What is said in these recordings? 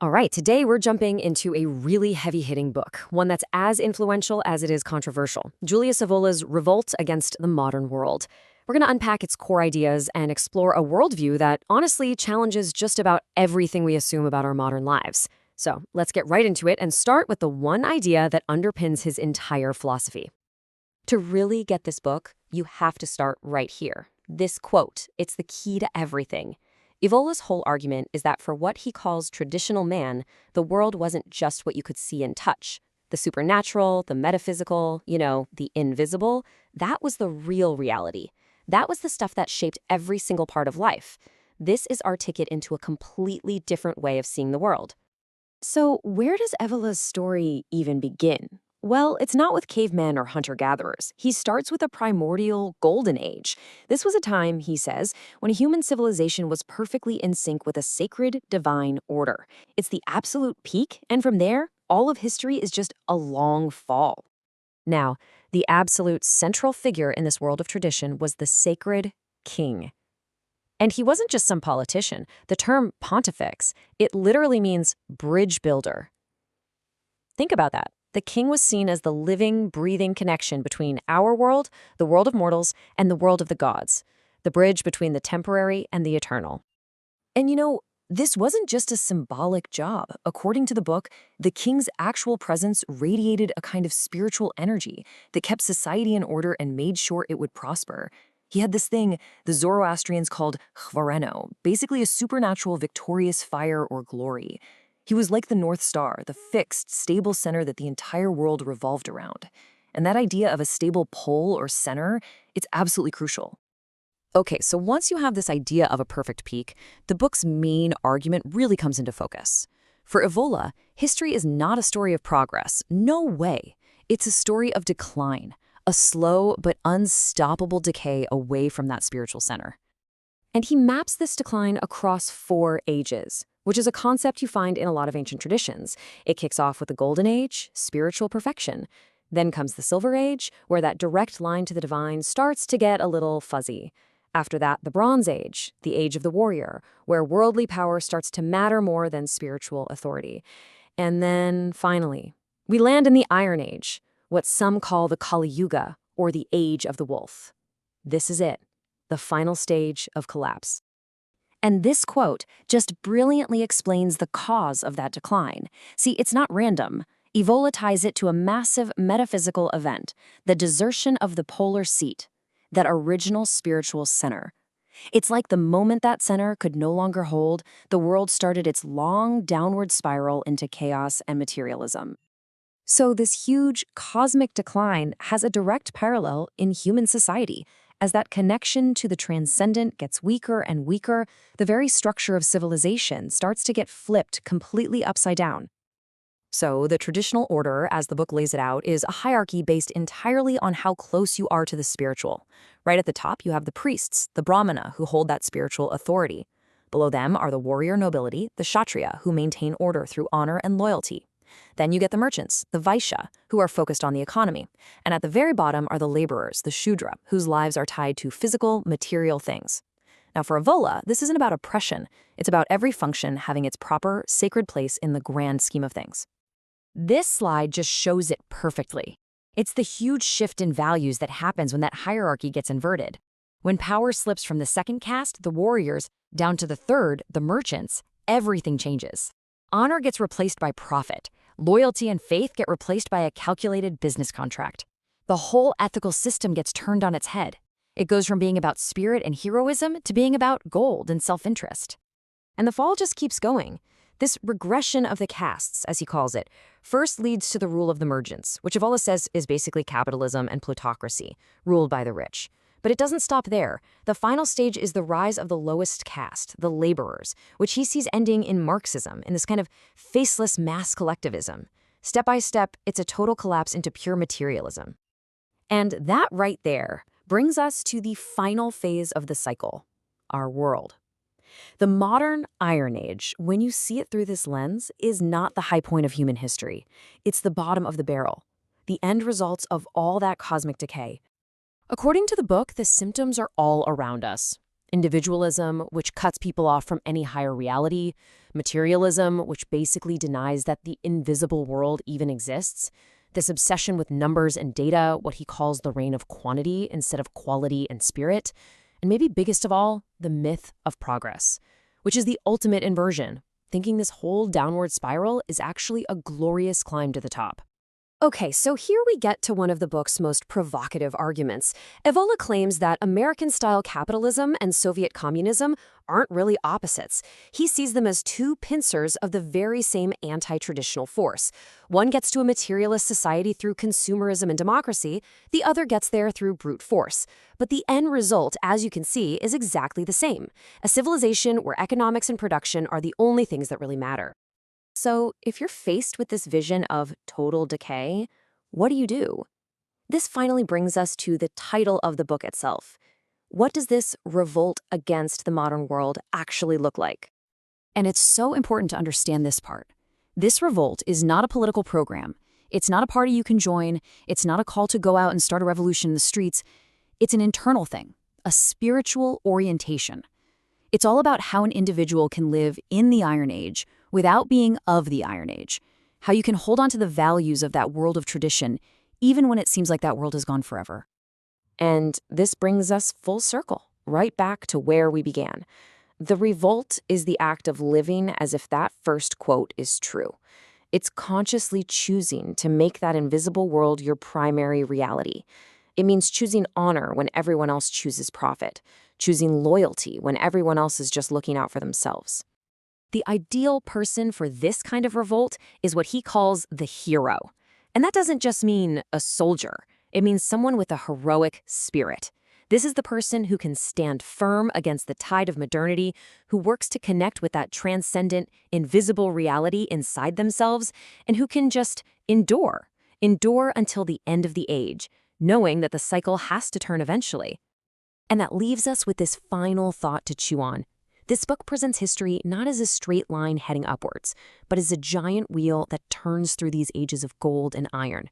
All right, today we're jumping into a really heavy-hitting book, one that's as influential as it is controversial. Julius Evola's Revolt Against the Modern World. We're going to unpack its core ideas and explore a worldview that honestly challenges just about everything we assume about our modern lives. So let's get right into it and start with the one idea that underpins his entire philosophy. To really get this book, you have to start right here. This quote, it's the key to everything. Evola's whole argument is that for what he calls traditional man, the world wasn't just what you could see and touch. The supernatural, the metaphysical, the invisible, that was the real reality. That was the stuff that shaped every single part of life. This is our ticket into a completely different way of seeing the world. So where does Evola's story even begin? Well, it's not with cavemen or hunter-gatherers. He starts with a primordial Golden Age. This was a time, he says, when human civilization was perfectly in sync with a sacred, divine order. It's the absolute peak, and from there, all of history is just a long fall. Now, the absolute central figure in this world of tradition was the sacred king. And he wasn't just some politician. The term pontifex, it literally means bridge builder. Think about that. The king was seen as the living, breathing connection between our world, the world of mortals, and the world of the gods, the bridge between the temporary and the eternal. And this wasn't just a symbolic job. According to the book, the king's actual presence radiated a kind of spiritual energy that kept society in order and made sure it would prosper. He had this thing the Zoroastrians called chvareno, basically a supernatural victorious fire or glory. He was like the North Star, the fixed, stable center that the entire world revolved around. And that idea of a stable pole or center, it's absolutely crucial. Okay, so once you have this idea of a perfect peak, the book's main argument really comes into focus. For Evola, history is not a story of progress. No way. It's a story of decline, a slow but unstoppable decay away from that spiritual center. And he maps this decline across 4 ages, which is a concept you find in a lot of ancient traditions. It kicks off with the Golden Age, spiritual perfection. Then comes the Silver Age, where that direct line to the divine starts to get a little fuzzy. After that, the Bronze Age, the age of the warrior, where worldly power starts to matter more than spiritual authority. And then, finally, we land in the Iron Age, what some call the Kali Yuga, or the Age of the Wolf. This is it, the final stage of collapse. And this quote just brilliantly explains the cause of that decline. See, it's not random. Evola ties it to a massive metaphysical event, the desertion of the polar seat, that original spiritual center. It's like the moment that center could no longer hold, the world started its long downward spiral into chaos and materialism. So this huge cosmic decline has a direct parallel in human society. As that connection to the transcendent gets weaker and weaker, the very structure of civilization starts to get flipped completely upside down. So the traditional order, as the book lays it out, is a hierarchy based entirely on how close you are to the spiritual. Right at the top, you have the priests, the brahmana, who hold that spiritual authority. Below them are the warrior nobility, the kshatriya, who maintain order through honor and loyalty. Then you get the merchants, the vaishya, who are focused on the economy. And at the very bottom are the laborers, the shudra, whose lives are tied to physical, material things. Now for Evola, this isn't about oppression. It's about every function having its proper, sacred place in the grand scheme of things. This slide just shows it perfectly. It's the huge shift in values that happens when that hierarchy gets inverted. When power slips from the second caste, the warriors, down to the third, the merchants, everything changes. Honor gets replaced by profit. Loyalty and faith get replaced by a calculated business contract. The whole ethical system gets turned on its head. It goes from being about spirit and heroism to being about gold and self-interest. And the fall just keeps going. This regression of the castes, as he calls it, first leads to the rule of the merchants, which Evola says is basically capitalism and plutocracy, ruled by the rich. But it doesn't stop there. The final stage is the rise of the lowest caste, the laborers, which he sees ending in Marxism, in this kind of faceless mass collectivism. Step by step, it's a total collapse into pure materialism. And that right there brings us to the final phase of the cycle, our world. The modern Iron Age, when you see it through this lens, is not the high point of human history. It's the bottom of the barrel, the end results of all that cosmic decay. According to the book, the symptoms are all around us. Individualism, which cuts people off from any higher reality. Materialism, which basically denies that the invisible world even exists. This obsession with numbers and data, what he calls the reign of quantity instead of quality and spirit. And maybe biggest of all, the myth of progress, which is the ultimate inversion, thinking this whole downward spiral is actually a glorious climb to the top. Okay, so here we get to one of the book's most provocative arguments. Evola claims that American-style capitalism and Soviet communism aren't really opposites. He sees them as two pincers of the very same anti-traditional force. One gets to a materialist society through consumerism and democracy, the other gets there through brute force. But the end result, as you can see, is exactly the same. A civilization where economics and production are the only things that really matter. So, if you're faced with this vision of total decay, what do you do? This finally brings us to the title of the book itself. What does this revolt against the modern world actually look like? And it's so important to understand this part. This revolt is not a political program. It's not a party you can join. It's not a call to go out and start a revolution in the streets. It's an internal thing, a spiritual orientation. It's all about how an individual can live in the Iron Age without being of the Iron Age, how you can hold on to the values of that world of tradition, even when it seems like that world has gone forever. And this brings us full circle, right back to where we began. The revolt is the act of living as if that first quote is true. It's consciously choosing to make that invisible world your primary reality. It means choosing honor when everyone else chooses profit, choosing loyalty when everyone else is just looking out for themselves. The ideal person for this kind of revolt is what he calls the hero. And that doesn't just mean a soldier. It means someone with a heroic spirit. This is the person who can stand firm against the tide of modernity, who works to connect with that transcendent, invisible reality inside themselves, and who can just endure until the end of the age, knowing that the cycle has to turn eventually. And that leaves us with this final thought to chew on. This book presents history not as a straight line heading upwards, but as a giant wheel that turns through these ages of gold and iron.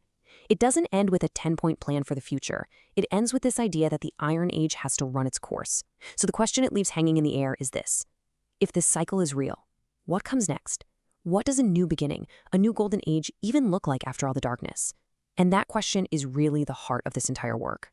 It doesn't end with a 10-point plan for the future. It ends with this idea that the Iron Age has to run its course. So the question it leaves hanging in the air is this. If this cycle is real, what comes next? What does a new beginning, a new golden age, even look like after all the darkness? And that question is really the heart of this entire work.